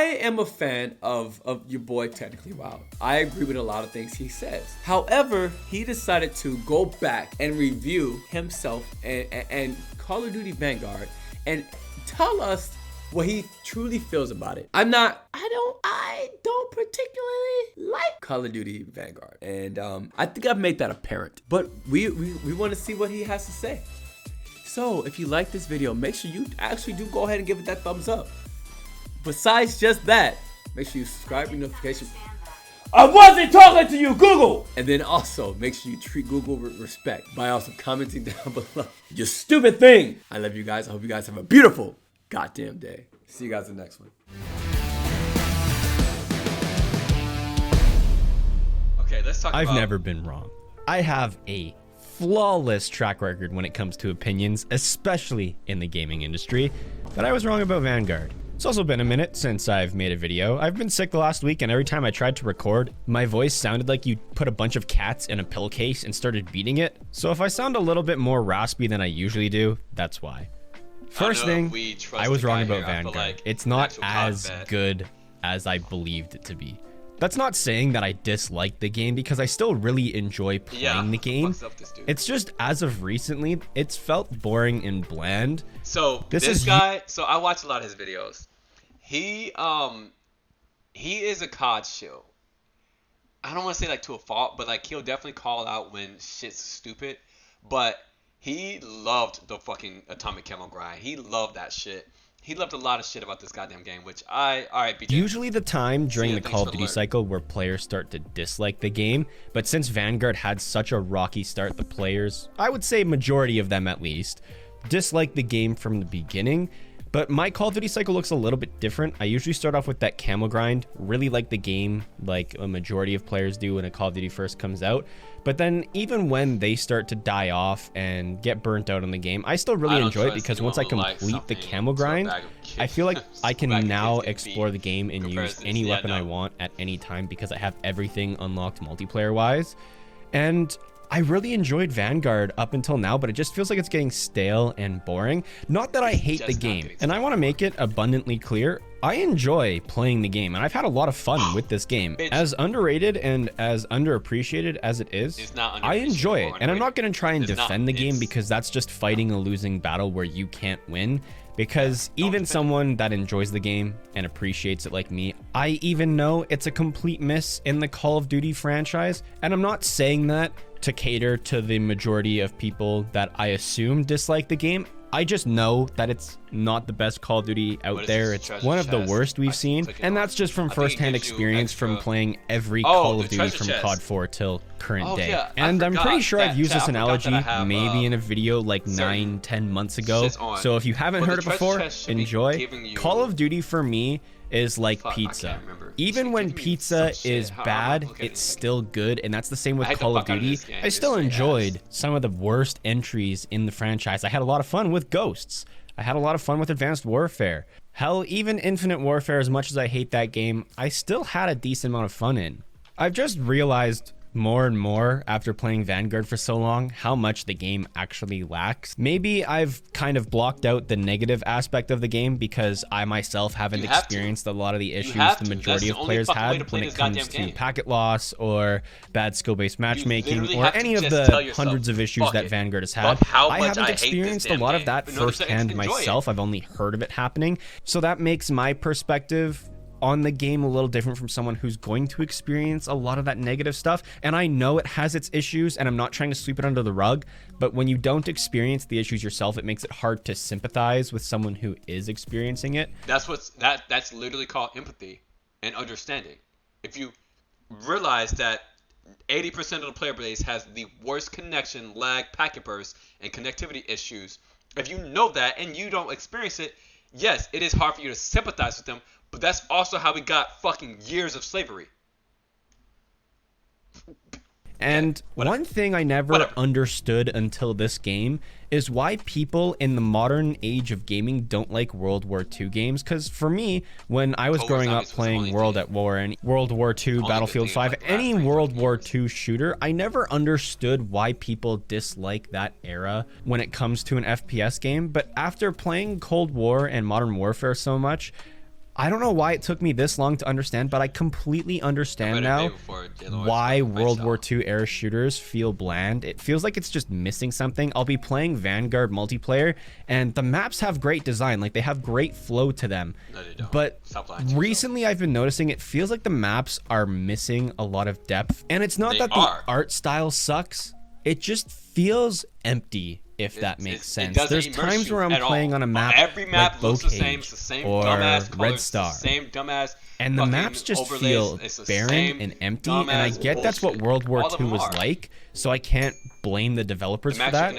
am a fan of your boy Technically Wild. I agree with a lot of things he says. However, he decided to go back and review himself and Call of Duty Vanguard and tell us what he truly feels about it. I don't particularly like Call of Duty Vanguard, and I think I've made that apparent. But we want to see what he has to say. So if you like this video, make sure you actually do go ahead and give it that thumbs up. Besides just that, make sure you subscribe, your notifications. I wasn't talking to you, Google! And then also, make sure you treat Google with respect by also commenting down below. You stupid thing! I love you guys. I hope you guys have a beautiful goddamn day. See you guys in the next one. Okay, let's talk about... I've never been wrong. I have a flawless track record when it comes to opinions, especially in the gaming industry, but I was wrong about Vanguard. It's also been a minute since I've made a video. I've been sick the last week, and every time I tried to record, my voice sounded like you put a bunch of cats in a pillowcase and started beating it. So if I sound a little bit more raspy than I usually do, that's why. First thing, I was wrong about Vanguard. Like it's not as good as I believed it to be. That's not saying that I dislike the game, because I still really enjoy playing the game. It's just, as of recently, it's felt boring and bland. So this guy, so I watch a lot of his videos. He is a COD shill. I don't want to say like to a fault, but like he'll definitely call out when shit's stupid. But he loved the fucking atomic camo grind. He loved that shit. He loved a lot of shit about this goddamn game, which alright, BJ. Usually the time during the Call of Duty cycle where players start to dislike the game, but since Vanguard had such a rocky start, the players, I would say majority of them at least, disliked the game from the beginning. But my Call of Duty cycle looks a little bit different. I usually start off with that camo grind, really like the game like a majority of players do when a Call of Duty first comes out. But then even when they start to die off and get burnt out on the game, I still really enjoy it, because once I complete the camo grind, I feel like I can now explore the game and use any weapon I want at any time, because I have everything unlocked multiplayer wise. And I really enjoyed Vanguard up until now, but it just feels like it's getting stale and boring. Not that I hate the game, and I want to make it abundantly clear, I enjoy playing the game, and I've had a lot of fun with this game. As underrated and as underappreciated as it is, I enjoy it, and I'm not going to try and defend the game, because that's just fighting a losing battle where you can't win. Because even someone that enjoys the game and appreciates it like me, I even know it's a complete miss in the Call of Duty franchise. And I'm not saying that to cater to the majority of people that I assume dislike the game. I just know that it's not the best Call of Duty out there. It's one of the worst we've seen, and that's just from first-hand experience from playing every Call of Duty from COD 4 till current day. And I'm pretty sure I've used this analogy maybe in a video like 9-10 months ago. So if you haven't heard it before, enjoy. Call of Duty for me is like pizza. Even when pizza is bad, it's still good, and that's the same with Call of Duty. I still enjoyed some of the worst entries in the franchise. I had a lot of fun with Ghosts. I had a lot of fun with Advanced Warfare. Hell, even Infinite Warfare, as much as I hate that game, I still had a decent amount of fun in. I've just realized more and more after playing Vanguard for so long how much the game actually lacks. Maybe I've kind of blocked out the negative aspect of the game because I myself haven't experienced a lot of the issues the majority of players had when it comes to packet loss or bad skill-based matchmaking or any of the hundreds of issues that Vanguard has had. I haven't experienced a lot of that firsthand myself. I've only heard of it happening. So that makes my perspective on the game a little different from someone who's going to experience a lot of that negative stuff. And I know it has its issues, and I'm not trying to sweep it under the rug, but when you don't experience the issues yourself, it makes it hard to sympathize with someone who is experiencing it. That's literally called empathy and understanding. If you realize that 80% of the player base has the worst connection, lag, packet burst, and connectivity issues, if you know that and you don't experience it, yes, it is hard for you to sympathize with them, but that's also how we got fucking years of slavery. And one thing I never understood until this game is why people in the modern age of gaming don't like World War II games. Because for me, when I was growing up playing World at War and World War II, Battlefield 5, any World War II shooter, I never understood why people dislike that era when it comes to an FPS game. But after playing Cold War and Modern Warfare so much, I don't know why it took me this long to understand, but I completely understand now why World War II era shooters feel bland. It feels like it's just missing something. I'll be playing Vanguard multiplayer, and the maps have great design. Like, they have great flow to them. No, they don't. But recently I've been noticing it feels like the maps are missing a lot of depth. And it's not that the art style sucks. It just feels empty, if that makes sense. There's times where I'm playing on a map, every map like looks the same. It's the same or dumbass colors, Red Star. It's the same dumbass. And the maps just feel barren and empty, and I get that's what World War II was like, so I can't blame the developers for that.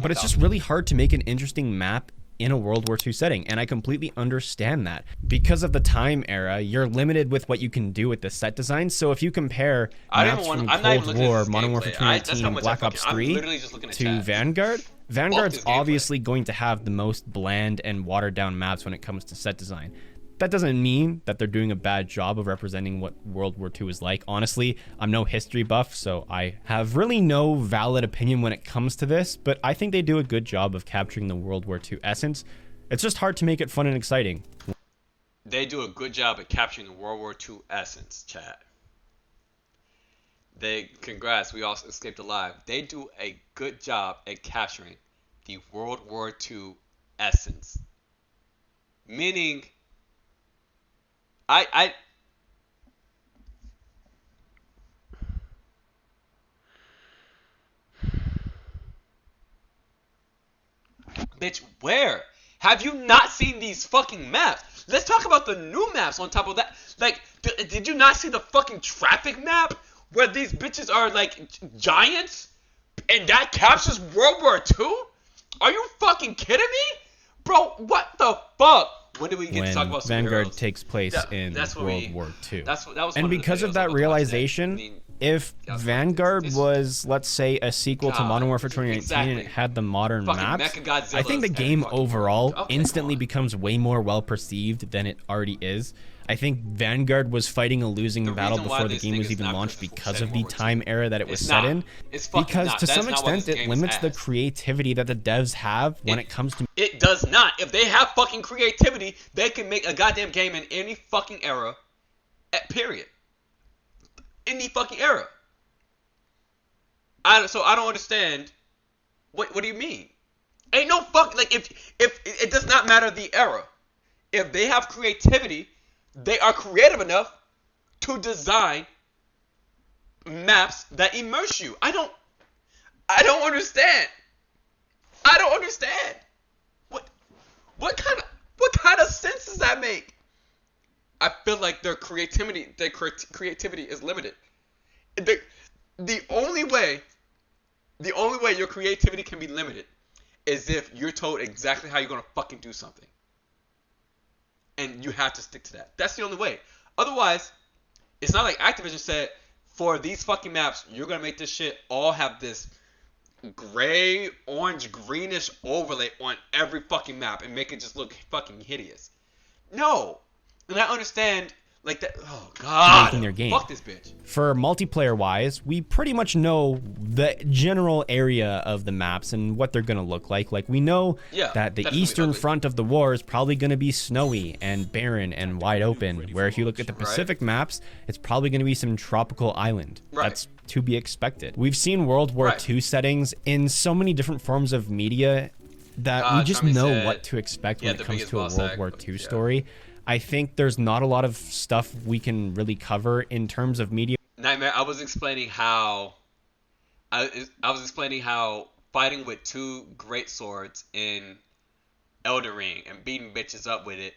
But it's just really hard to make an interesting map in a World War II setting, and I completely understand that. Because of the time era, you're limited with what you can do with the set design. So if you compare maps from Cold War, Modern Warfare 2019, Black Ops 3 to Vanguard, Vanguard's obviously going to have the most bland and watered down maps when it comes to set design. That doesn't mean that they're doing a bad job of representing what World War II is like. Honestly, I'm no history buff, so I have really no valid opinion when it comes to this, but I think they do a good job of capturing the World War II essence. It's just hard to make it fun and exciting. They do a good job at capturing the World War II essence, chat. Congrats, we all escaped alive. They do a good job at capturing the World War II essence. Meaning, Bitch, where? Have you not seen these fucking maps? Let's talk about the new maps on top of that. Like, did you not see the fucking traffic map? Where these bitches are, like, giants? And that captures World War II? Are you fucking kidding me? Bro, what the fuck? When did we get to talk about Vanguard takes place in World War II. That was and because of that realization, if Vanguard was, let's say, a sequel to Modern Warfare 2019 and it had the modern maps, I think the game overall instantly becomes way more well perceived than it already is. I think Vanguard was fighting a losing battle before the game was even launched because of the time era that it was set in. Because to some extent it limits the creativity that the devs have when it comes to... It does not. If they have fucking creativity, they can make a goddamn game in any fucking era. Period. Any fucking era. So I don't understand. What do you mean? Ain't no fuck... Like, if it does not matter the era. If they have creativity... They are creative enough to design maps that immerse you. I don't understand. I don't understand. What kind of sense does that make? I feel like their creativity is limited. The only way your creativity can be limited is if you're told exactly how you're gonna fucking do something. And you have to stick to that. That's the only way. Otherwise, it's not like Activision said, for these fucking maps, you're going to make this shit all have this gray, orange, greenish overlay on every fucking map and make it just look fucking hideous. No. And I understand, like, that. Oh, God. Making their game. Fuck this bitch. For multiplayer wise, we pretty much know the general area of the maps and what they're going to look like. Like, we know that the eastern front of the war is probably going to be snowy and barren and wide open. Where if you look at the Pacific maps, it's probably going to be some tropical island. That's to be expected. We've seen World War II settings in so many different forms of media that we just know what to expect when it comes to a World War II story. I think there's not a lot of stuff we can really cover in terms of media. Nightmare, I was explaining how fighting with two great swords in Elden Ring and beating bitches up with it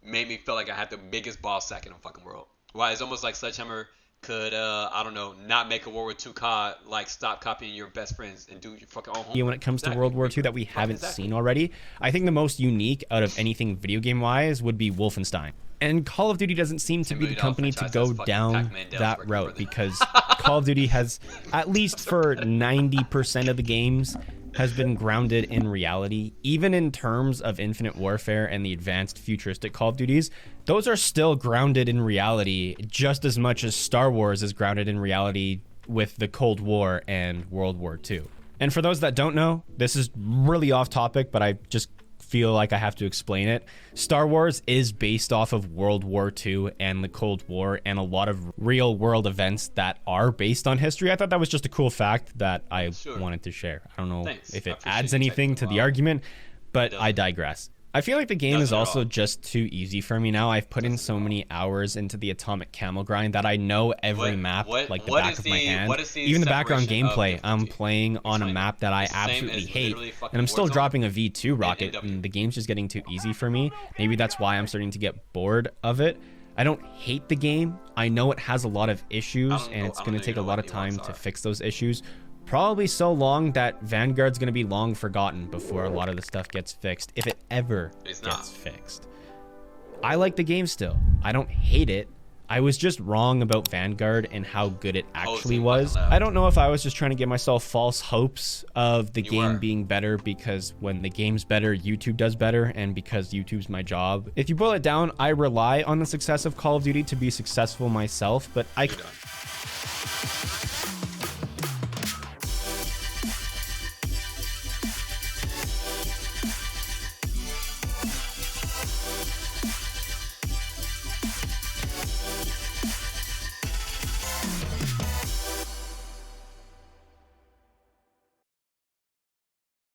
made me feel like I had the biggest ball sack in the fucking world. Why it's almost like Sledgehammer could, I don't know, not make a World War II COD, like stop copying your best friends and do your fucking own homework. When it comes to World War II that we haven't seen already, I think the most unique out of anything video game wise would be Wolfenstein. And Call of Duty doesn't seem to be the company to go down that route because Call of Duty has, at least for 90% of the games, has been grounded in reality. Even in terms of Infinite Warfare and the advanced futuristic Call of Duties, those are still grounded in reality just as much as Star Wars is grounded in reality with the Cold War and World War II. And for those that don't know, this is really off topic, but I just feel like I have to explain it. Star Wars is based off of World War II and the Cold War and a lot of real world events that are based on history. I thought that was just a cool fact that I wanted to share. I don't know if it adds anything to the argument, but I digress. I feel like the game is also just too easy for me now. I've put in so many hours into the Atomic Camel grind that I know every map like the back of my hand. Even the background gameplay, I'm playing on a map that I absolutely hate, and I'm still dropping a V2 rocket, and the game's just getting too easy for me. Maybe that's why I'm starting to get bored of it. I don't hate the game. I know it has a lot of issues, and it's going to take a lot of time to fix those issues. Probably so long that Vanguard's going to be long forgotten before a lot of the stuff gets fixed, if it ever gets fixed. I like the game still. I don't hate it. I was just wrong about Vanguard and how good it actually was. I don't know if I was just trying to give myself false hopes of the game being better because when the game's better, YouTube does better, and because YouTube's my job. If you boil it down, I rely on the success of Call of Duty to be successful myself, but I